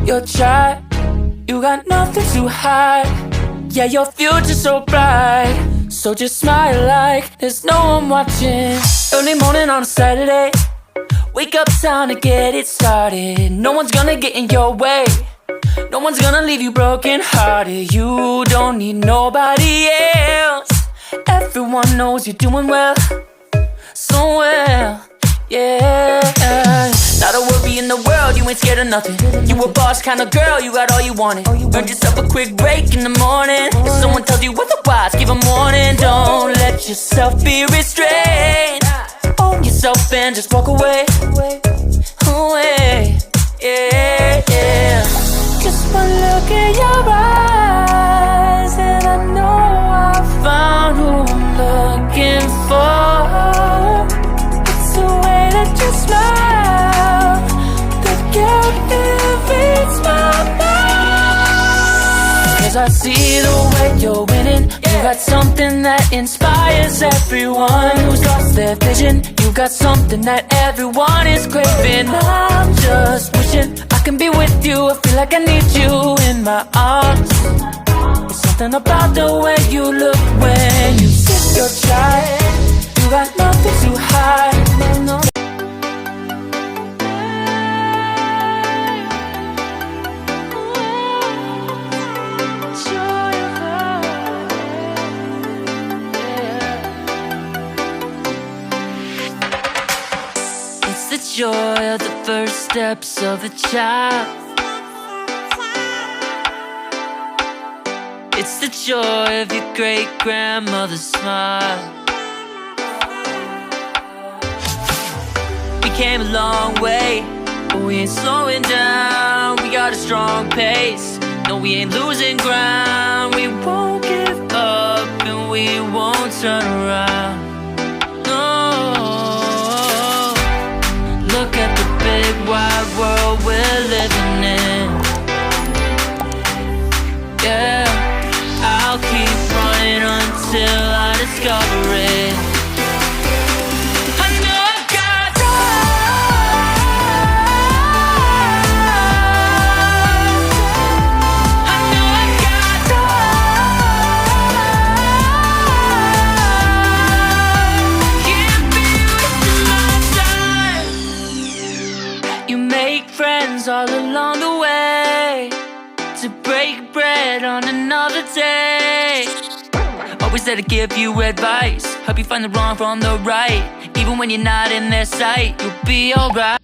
Your child, you got nothing to hide. Yeah, your future's so bright. So just smile like there's no one watching. Early morning on a Saturday, wake up, time to get it started. No one's gonna get in your way. No one's gonna leave you broken hearted. You don't need nobody else. Everyone knows you're doing well, so well, yeah. Not a worry in the world, you ain't scared of nothing. You a boss kind of girl, you got all you wanted. Earned yourself a quick break in the morning. If someone tells you otherwise, give a warning. Don't let yourself be restrained. Own yourself and just walk away. Away, yeah, yeah. Just one look in your eyes and I know I found who I'm looking for. It's the way that you smile that captivates my mind. 'Cause I see the way you're winning. You got something that inspires everyone who's lost their vision. You got something that everyone is craving. I'm just wishing I can be with you. I feel like I need you in my arms. There's something about the way you look when you sip your chai. You got nothing to hide. No. It's the joy of the first steps of a child. It's the joy of your great-grandmother's smile. We came a long way, but we ain't slowing down. We got a strong pace, no we ain't losing ground. We won't give up and we won't turn around. No. Look at the big wide world we're living in. Yeah, I'll keep running until I discover it. I know I got drive. I know I got drive. Can't be wasting my time. You make friends all along the way, to break bread on another day. Always there to give you advice, help you find the wrong from the right. Even when you're not in their sight, you'll be alright.